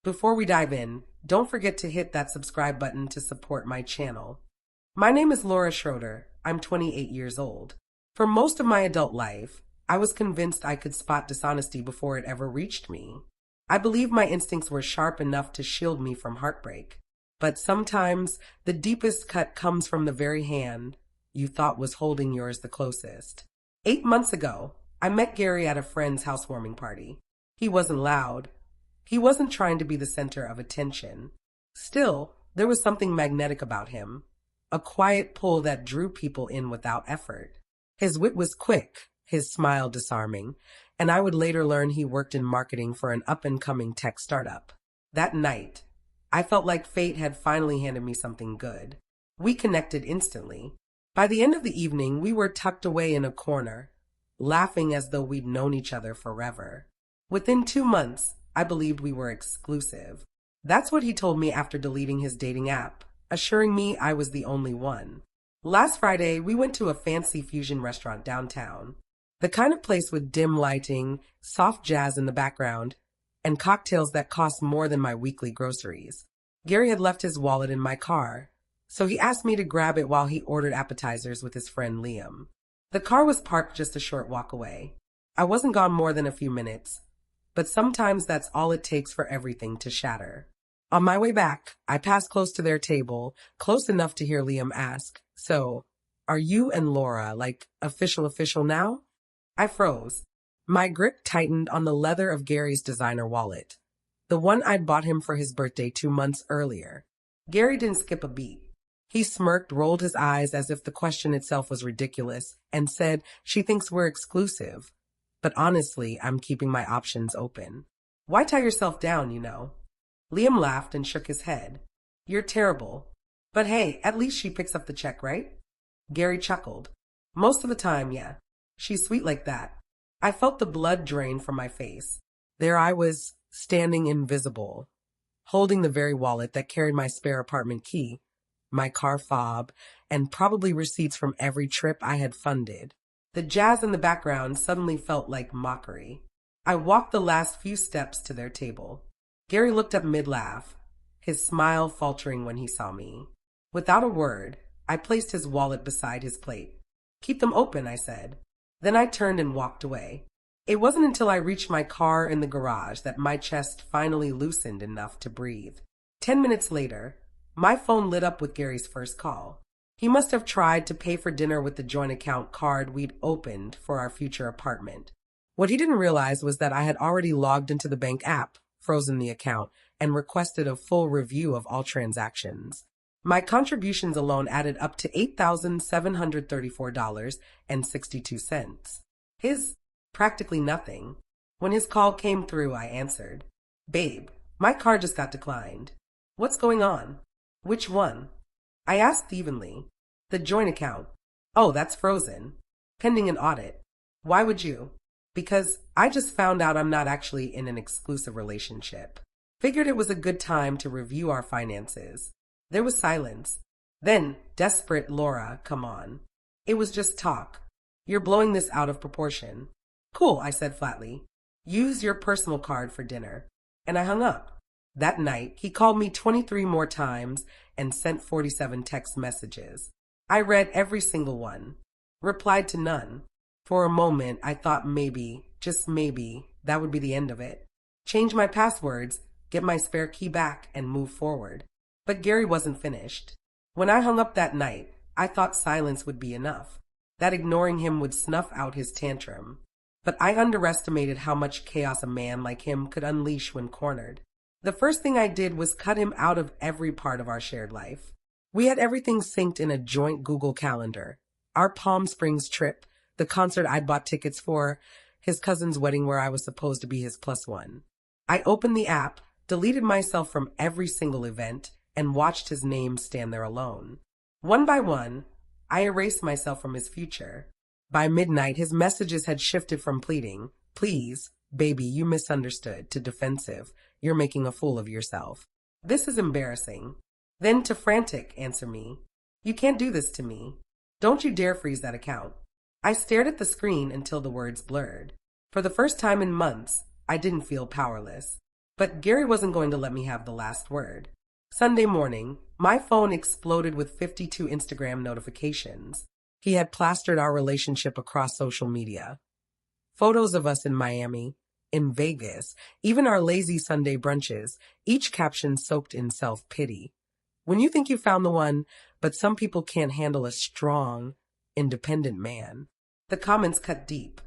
Before we dive in, don't forget to hit that subscribe button to support my channel. My name is Laura Schroeder. I'm 28 years old. For most of my adult life, I was convinced I could spot dishonesty before it ever reached me. I believed my instincts were sharp enough to shield me from heartbreak. But sometimes, the deepest cut comes from the very hand you thought was holding yours the closest. 8 months ago, I met Gary at a friend's housewarming party. He wasn't loud. He wasn't trying to be the center of attention. Still, there was something magnetic about him, a quiet pull that drew people in without effort. His wit was quick, his smile disarming, and I would later learn he worked in marketing for an up-and-coming tech startup. That night, I felt like fate had finally handed me something good. We connected instantly. By the end of the evening, we were tucked away in a corner, laughing as though we'd known each other forever. Within 2 months, I believed we were exclusive. That's what he told me after deleting his dating app, assuring me I was the only one. Last Friday, we went to a fancy fusion restaurant downtown. The kind of place with dim lighting, soft jazz in the background, and cocktails that cost more than my weekly groceries. Gary had left his wallet in my car, so he asked me to grab it while he ordered appetizers with his friend Liam. The car was parked just a short walk away. I wasn't gone more than a few minutes, but sometimes that's all it takes for everything to shatter. On my way back, I passed close to their table, close enough to hear Liam ask, "So, are you and Laura, like, official now?" I froze. My grip tightened on the leather of Gary's designer wallet, the one I'd bought him for his birthday 2 months earlier. Gary didn't skip a beat. He smirked, rolled his eyes as if the question itself was ridiculous, and said, "She thinks we're exclusive. But honestly, I'm keeping my options open. Why tie yourself down, you know?" Liam laughed and shook his head. "You're terrible. But hey, at least she picks up the check, right?" Gary chuckled. "Most of the time, yeah. She's sweet like that." I felt the blood drain from my face. There I was, standing invisible, holding the very wallet that carried my spare apartment key, my car fob, and probably receipts from every trip I had funded. The jazz in the background suddenly felt like mockery. I walked the last few steps to their table. Gary looked up mid-laugh, his smile faltering when he saw me. Without a word, I placed his wallet beside his plate. "Keep them open," I said. Then I turned and walked away. It wasn't until I reached my car in the garage that my chest finally loosened enough to breathe. 10 minutes later, my phone lit up with Gary's first call. He must have tried to pay for dinner with the joint account card we'd opened for our future apartment. What he didn't realize was that I had already logged into the bank app, frozen the account, and requested a full review of all transactions. My contributions alone added up to $8,734.62. His, practically nothing. When his call came through, I answered. "Babe, my card just got declined. What's going on?" "Which one?" I asked evenly. "The joint account." "Oh, that's frozen. Pending an audit." "Why would you?" "Because I just found out I'm not actually in an exclusive relationship. Figured it was a good time to review our finances." There was silence. Then, desperate, "Laura, come on. It was just talk. You're blowing this out of proportion." "Cool," I said flatly. "Use your personal card for dinner." And I hung up. That night, he called me 23 more times and sent 47 text messages. I read every single one, replied to none. For a moment, I thought maybe, just maybe, that would be the end of it. Change my passwords, get my spare key back, and move forward. But Gary wasn't finished. When I hung up that night, I thought silence would be enough, that ignoring him would snuff out his tantrum. But I underestimated how much chaos a man like him could unleash when cornered. The first thing I did was cut him out of every part of our shared life. We had everything synced in a joint Google Calendar. Our Palm Springs trip, the concert I'd bought tickets for, his cousin's wedding where I was supposed to be his plus one. I opened the app, deleted myself from every single event, and watched his name stand there alone. One by one, I erased myself from his future. By midnight, his messages had shifted from pleading, "Please, baby, you misunderstood," to defensive, "You're making a fool of yourself. This is embarrassing." Then to frantic, "Answer me. You can't do this to me. Don't you dare freeze that account." I stared at the screen until the words blurred. For the first time in months, I didn't feel powerless. But Gary wasn't going to let me have the last word. Sunday morning, my phone exploded with 52 Instagram notifications. He had plastered our relationship across social media. Photos of us in Miami, in Vegas, even our lazy Sunday brunches, each caption soaked in self-pity. When you think you found the one, but some people can't handle a strong, independent man. The comments cut deep.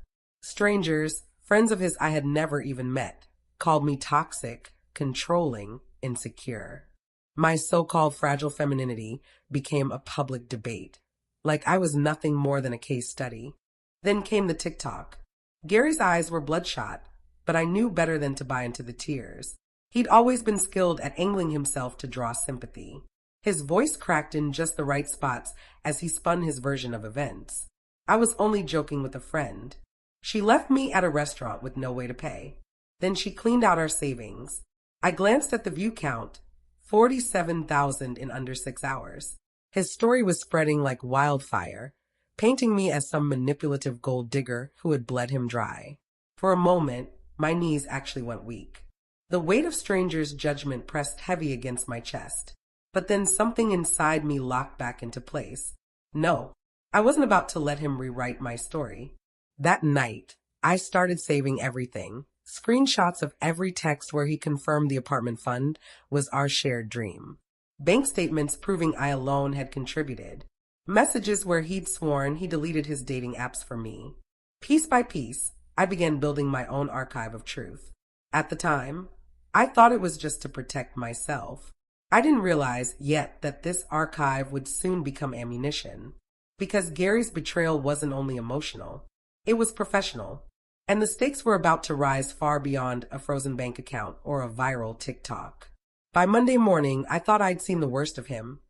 Strangers, friends of his I had never even met, called me toxic, controlling, insecure. My so-called fragile femininity became a public debate, like I was nothing more than a case study. Then came the TikTok. Gary's eyes were bloodshot, but I knew better than to buy into the tears. He'd always been skilled at angling himself to draw sympathy. His voice cracked in just the right spots as he spun his version of events. I was only joking with a friend. She left me at a restaurant with no way to pay. Then she cleaned out our savings. I glanced at the view count, 47,000 in under 6 hours. His story was spreading like wildfire, painting me as some manipulative gold digger who had bled him dry. For a moment, my knees actually went weak. The weight of strangers' judgment pressed heavy against my chest. But then something inside me locked back into place. No, I wasn't about to let him rewrite my story. That night, I started saving everything. Screenshots of every text where he confirmed the apartment fund was our shared dream. Bank statements proving I alone had contributed. Messages where he'd sworn he deleted his dating apps for me. Piece by piece, I began building my own archive of truth. At the time, I thought it was just to protect myself. I didn't realize yet that this archive would soon become ammunition. Because Gary's betrayal wasn't only emotional, it was professional. And the stakes were about to rise far beyond a frozen bank account or a viral TikTok. By Monday morning, I thought I'd seen the worst of him.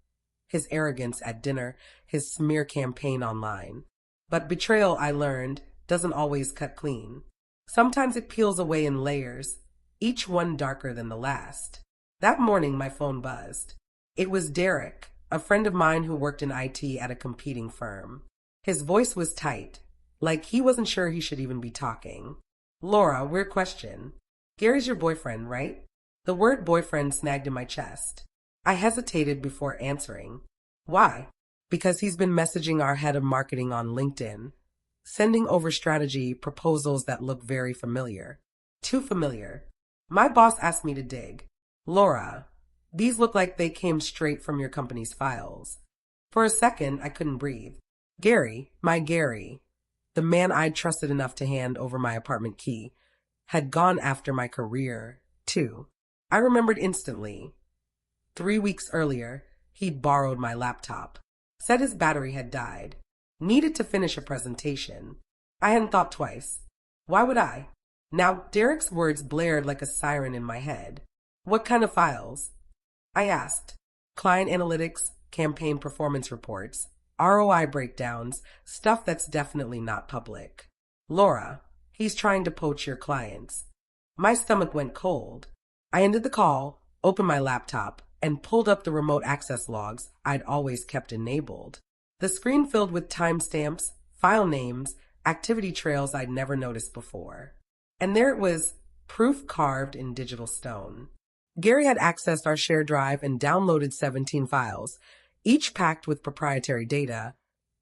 His arrogance at dinner, his smear campaign online. But betrayal, I learned, doesn't always cut clean. Sometimes it peels away in layers, each one darker than the last. That morning, my phone buzzed. It was Derek, a friend of mine who worked in IT at a competing firm. His voice was tight, like he wasn't sure he should even be talking. Laura, weird question. Gary's your boyfriend, right? The word boyfriend snagged in my chest. I hesitated before answering. Why? Because he's been messaging our head of marketing on LinkedIn, sending over strategy proposals that look very familiar. Too familiar. My boss asked me to dig. Laura, these look like they came straight from your company's files. For a second, I couldn't breathe. Gary, my Gary, the man I'd trusted enough to hand over my apartment key, had gone after my career, too. I remembered instantly. 3 weeks earlier, he'd borrowed my laptop, said his battery had died, needed to finish a presentation. I hadn't thought twice. Why would I? Now, Derek's words blared like a siren in my head. What kind of files? I asked. Client analytics, campaign performance reports, ROI breakdowns, stuff that's definitely not public. Laura, he's trying to poach your clients. My stomach went cold. I ended the call, opened my laptop, and pulled up the remote access logs I'd always kept enabled. The screen filled with timestamps, file names, activity trails I'd never noticed before. And there it was, proof carved in digital stone. Gary had accessed our shared drive and downloaded 17 files, each packed with proprietary data,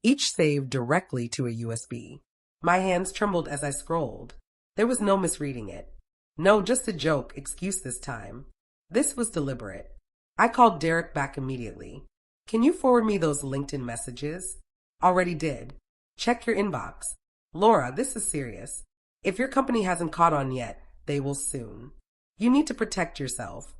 each saved directly to a USB. My hands trembled as I scrolled. There was no misreading it. No, just a joke excuse this time. This was deliberate. I called Derek back immediately. Can you forward me those LinkedIn messages? Already did. Check your inbox. Laura, this is serious. If your company hasn't caught on yet, they will soon. You need to protect yourself.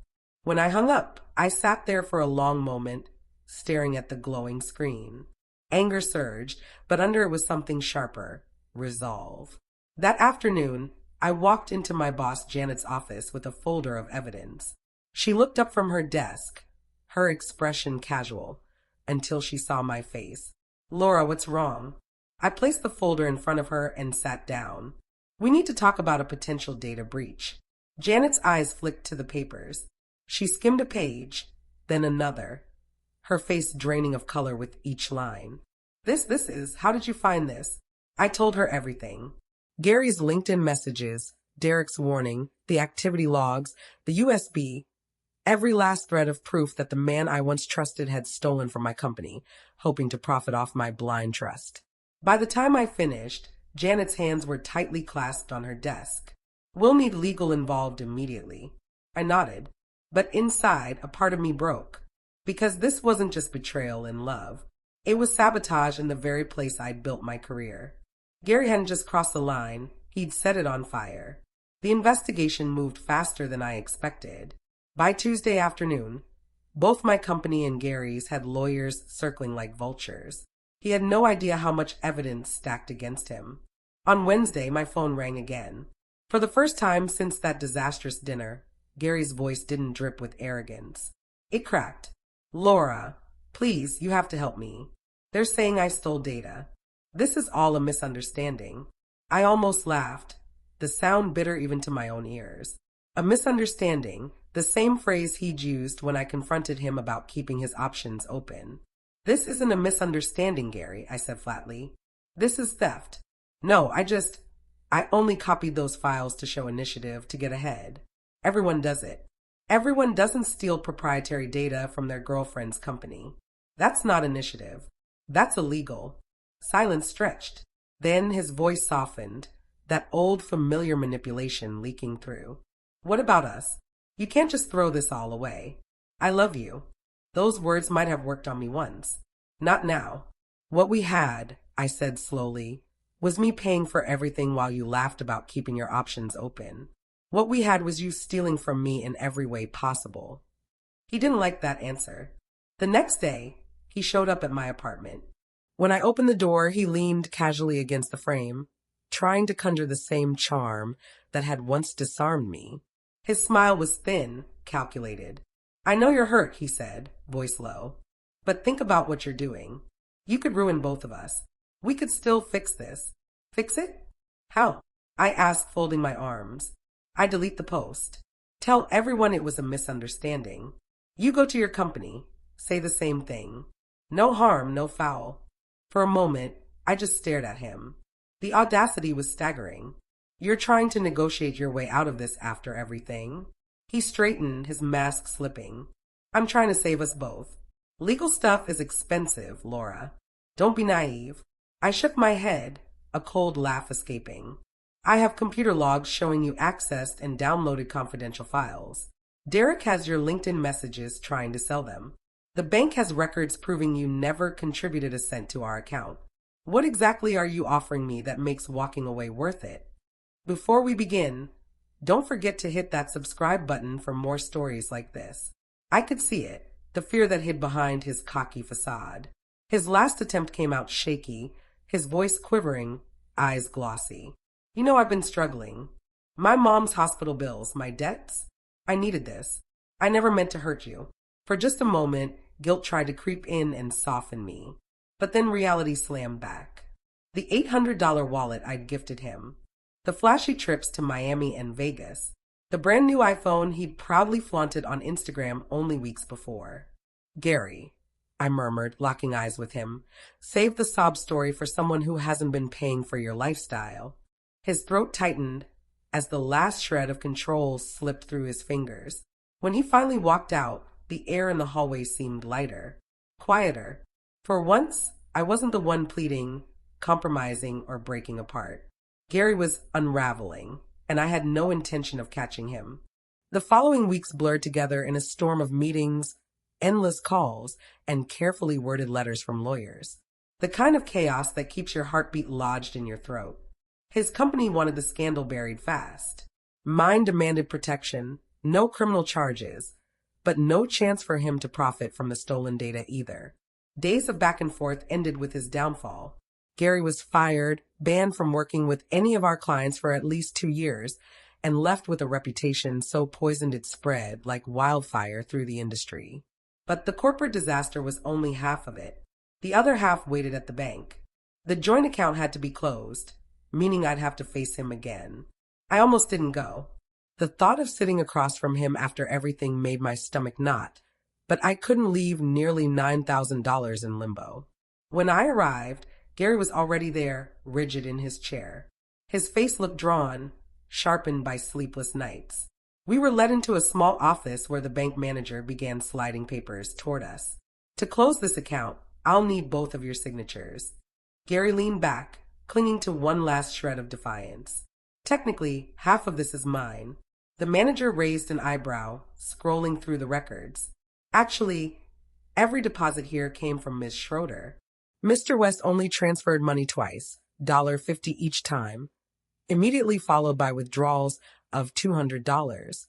When I hung up, I sat there for a long moment, staring at the glowing screen. Anger surged, but under it was something sharper. Resolve. That afternoon, I walked into my boss Janet's office with a folder of evidence. She looked up from her desk, her expression casual, until she saw my face. Laura, what's wrong? I placed the folder in front of her and sat down. We need to talk about a potential data breach. Janet's eyes flicked to the papers. She skimmed a page, then another, her face draining of color with each line. This is, how did you find this? I told her everything. Gary's LinkedIn messages, Derek's warning, the activity logs, the USB, every last thread of proof that the man I once trusted had stolen from my company, hoping to profit off my blind trust. By the time I finished, Janet's hands were tightly clasped on her desk. "We'll need legal involved immediately." I nodded, but inside, a part of me broke. Because this wasn't just betrayal in love. It was sabotage in the very place I'd built my career. Gary hadn't just crossed the line, he'd set it on fire. The investigation moved faster than I expected. By Tuesday afternoon, both my company and Gary's had lawyers circling like vultures. He had no idea how much evidence stacked against him. On Wednesday, my phone rang again. For the first time since that disastrous dinner, Gary's voice didn't drip with arrogance. It cracked. "Laura, please, you have to help me. They're saying I stole data. This is all a misunderstanding." I almost laughed, the sound bitter even to my own ears. A misunderstanding, the same phrase he'd used when I confronted him about keeping his options open. "This isn't a misunderstanding, Gary," I said flatly. "This is theft. No, I only copied those files to show initiative, to get ahead. Everyone does it. Everyone doesn't steal proprietary data from their girlfriend's company. That's not initiative. That's illegal." Silence stretched. Then his voice softened, that old familiar manipulation leaking through. "What about us? You can't just throw this all away. I love you." Those words might have worked on me once. Not now. "What we had," I said slowly, "was me paying for everything while you laughed about keeping your options open. What we had was you stealing from me in every way possible." He didn't like that answer. The next day, he showed up at my apartment. When I opened the door, he leaned casually against the frame, trying to conjure the same charm that had once disarmed me. His smile was thin, calculated. "I know you're hurt," he said, voice low. "But think about what you're doing. You could ruin both of us. We could still fix this." "Fix it? How?" I asked, folding my arms. "I delete the post. Tell everyone it was a misunderstanding. You go to your company. Say the same thing. No harm, no foul." For a moment, I just stared at him. The audacity was staggering. "You're trying to negotiate your way out of this after everything?" He straightened, his mask slipping. "I'm trying to save us both. Legal stuff is expensive, Laura. Don't be naive." I shook my head, a cold laugh escaping. "I have computer logs showing you accessed and downloaded confidential files. Derek has your LinkedIn messages trying to sell them. The bank has records proving you never contributed a cent to our account. What exactly are you offering me that makes walking away worth it?" Before we begin, don't forget to hit that subscribe button for more stories like this. I could see it, the fear that hid behind his cocky facade. His last attempt came out shaky, his voice quivering, eyes glossy. "You know I've been struggling. My mom's hospital bills, my debts. I needed this. I never meant to hurt you." For just a moment, guilt tried to creep in and soften me. But then reality slammed back. The $800 wallet I'd gifted him. The flashy trips to Miami and Vegas. The brand new iPhone he'd proudly flaunted on Instagram only weeks before. "Gary," I murmured, locking eyes with him, "save the sob story for someone who hasn't been paying for your lifestyle." His throat tightened as the last shred of control slipped through his fingers. When he finally walked out, the air in the hallway seemed lighter, quieter. For once, I wasn't the one pleading, compromising, or breaking apart. Gary was unraveling, and I had no intention of catching him. The following weeks blurred together in a storm of meetings, endless calls, and carefully worded letters from lawyers. The kind of chaos that keeps your heartbeat lodged in your throat. His company wanted the scandal buried fast. Mine demanded protection, no criminal charges, but no chance for him to profit from the stolen data either. Days of back and forth ended with his downfall. Gary was fired, banned from working with any of our clients for at least 2 years, and left with a reputation so poisoned it spread like wildfire through the industry. But the corporate disaster was only half of it. The other half waited at the bank. The joint account had to be closed, meaning I'd have to face him again. I almost didn't go. The thought of sitting across from him after everything made my stomach knot, but I couldn't leave nearly $9,000 in limbo. When I arrived, Gary was already there, rigid in his chair. His face looked drawn, sharpened by sleepless nights. We were led into a small office where the bank manager began sliding papers toward us. To close this account, I'll need both of your signatures. Gary leaned back, clinging to one last shred of defiance. Technically, half of this is mine. The manager raised an eyebrow, scrolling through the records. Actually, every deposit here came from Ms. Schroeder. Mr. West only transferred money twice, $50 each time, immediately followed by withdrawals of $200.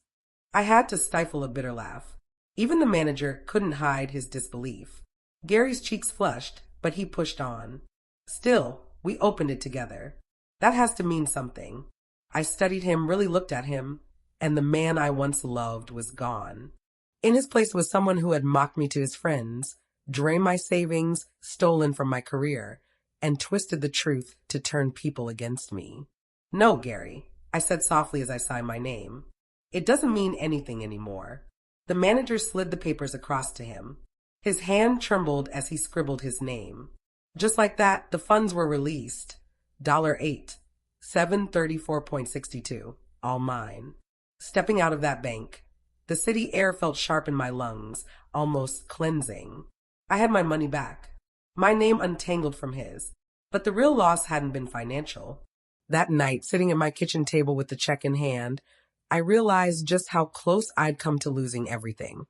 I had to stifle a bitter laugh. Even the manager couldn't hide his disbelief. Gary's cheeks flushed, but he pushed on. Still, we opened it together. That has to mean something. I studied him, really looked at him, and the man I once loved was gone. In his place was someone who had mocked me to his friends, drained my savings, stolen from my career, and twisted the truth to turn people against me. No, Gary, I said softly as I signed my name. It doesn't mean anything anymore. The manager slid the papers across to him. His hand trembled as he scribbled his name. Just like that, the funds were released. $8, 734.62, all mine. Stepping out of that bank, the city air felt sharp in my lungs, almost cleansing. I had my money back, my name untangled from his, but the real loss hadn't been financial. That night, sitting at my kitchen table with the check in hand, I realized just how close I'd come to losing everything.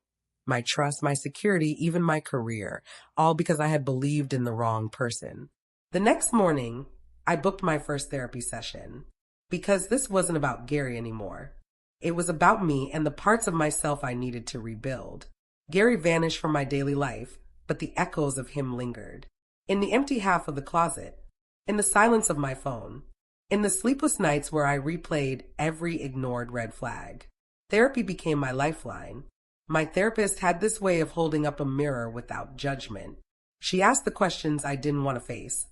My trust, my security, even my career, all because I had believed in the wrong person. The next morning, I booked my first therapy session, because this wasn't about Gary anymore. It was about me and the parts of myself I needed to rebuild. Gary vanished from my daily life, but the echoes of him lingered. In the empty half of the closet, in the silence of my phone, in the sleepless nights where I replayed every ignored red flag. Therapy became my lifeline. My therapist had this way of holding up a mirror without judgment. She asked the questions I didn't want to face.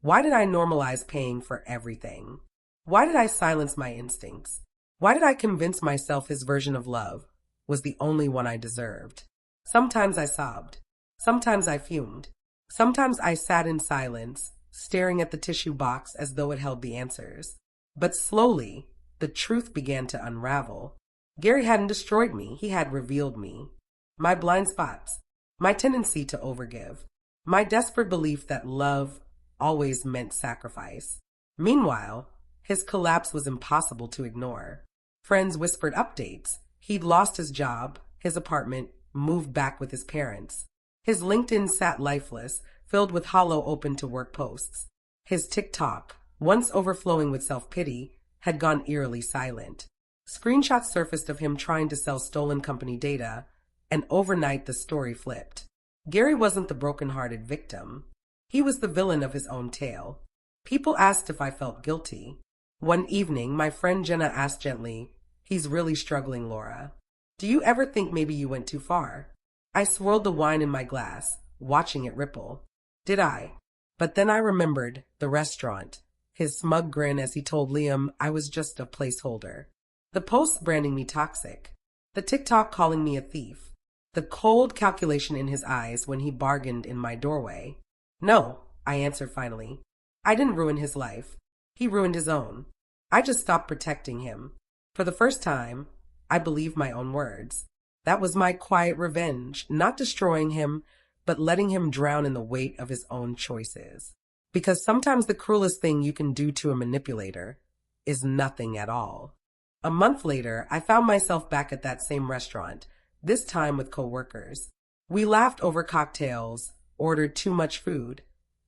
Why did I normalize paying for everything? Why did I silence my instincts? Why did I convince myself his version of love was the only one I deserved? Sometimes I sobbed. Sometimes I fumed. Sometimes I sat in silence, staring at the tissue box as though it held the answers. But slowly, the truth began to unravel. Gary hadn't destroyed me, he had revealed me. My blind spots, my tendency to overgive, my desperate belief that love always meant sacrifice. Meanwhile, his collapse was impossible to ignore. Friends whispered updates. He'd lost his job, his apartment, moved back with his parents. His LinkedIn sat lifeless, filled with hollow open-to-work posts. His TikTok, once overflowing with self-pity, had gone eerily silent. Screenshots surfaced of him trying to sell stolen company data, and overnight the story flipped. Gary wasn't the broken-hearted victim. He was the villain of his own tale. People asked if I felt guilty. One evening, my friend Jenna asked gently, "He's really struggling, Laura. Do you ever think maybe you went too far?" I swirled the wine in my glass, watching it ripple. Did I? But then I remembered the restaurant, his smug grin as he told Liam I was just a placeholder. The posts branding me toxic. The TikTok calling me a thief. The cold calculation in his eyes when he bargained in my doorway. No, I answered finally. I didn't ruin his life. He ruined his own. I just stopped protecting him. For the first time, I believed my own words. That was my quiet revenge, not destroying him, but letting him drown in the weight of his own choices. Because sometimes the cruelest thing you can do to a manipulator is nothing at all. A month later, I found myself back at that same restaurant, this time with coworkers. We laughed over cocktails, ordered too much food,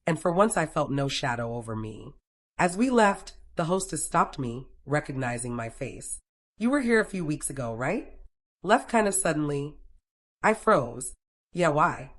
and for once I felt no shadow over me. As we left, the hostess stopped me, recognizing my face. "You were here a few weeks ago, right?" Left kind of suddenly. I froze. "Yeah, why?"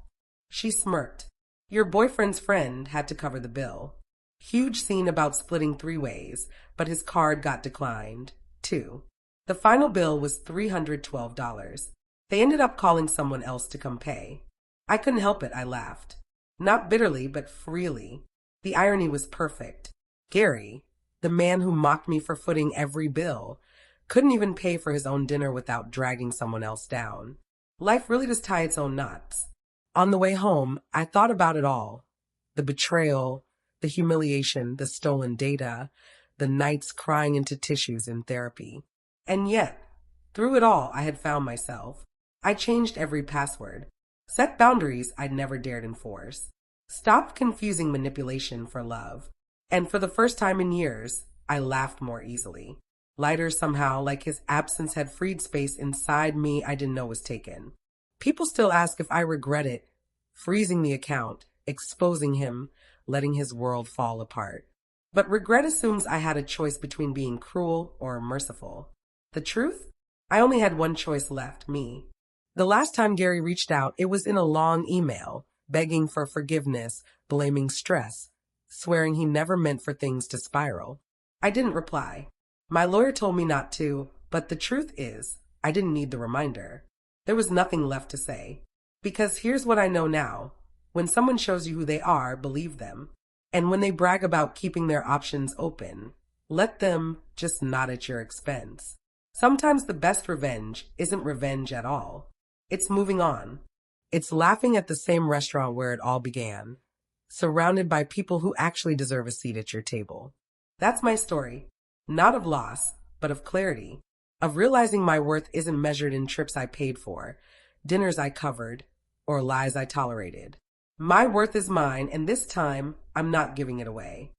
She smirked. "Your boyfriend's friend had to cover the bill. Huge scene about splitting 3 ways, but his card got declined, too. The final bill was $312. They ended up calling someone else to come pay. I couldn't help it, I laughed. Not bitterly, but freely. The irony was perfect. Gary, the man who mocked me for footing every bill, couldn't even pay for his own dinner without dragging someone else down. Life really does tie its own knots. On the way home, I thought about it all. The betrayal, the humiliation, the stolen data, the nights crying into tissues in therapy. And yet, through it all, I had found myself. I changed every password, set boundaries I'd never dared enforce, stopped confusing manipulation for love, and for the first time in years, I laughed more easily. Lighter somehow, like his absence had freed space inside me I didn't know was taken. People still ask if I regret it, freezing the account, exposing him, letting his world fall apart. But regret assumes I had a choice between being cruel or merciful. The truth? I only had one choice left, me. The last time Gary reached out, it was in a long email, begging for forgiveness, blaming stress, swearing he never meant for things to spiral. I didn't reply. My lawyer told me not to, but the truth is, I didn't need the reminder. There was nothing left to say. Because here's what I know now. When someone shows you who they are, believe them. And when they brag about keeping their options open, let them, just not at your expense. Sometimes the best revenge isn't revenge at all. It's moving on. It's laughing at the same restaurant where it all began, surrounded by people who actually deserve a seat at your table. That's my story. Not of loss, but of clarity. Of realizing my worth isn't measured in trips I paid for, dinners I covered, or lies I tolerated. My worth is mine, and this time, I'm not giving it away.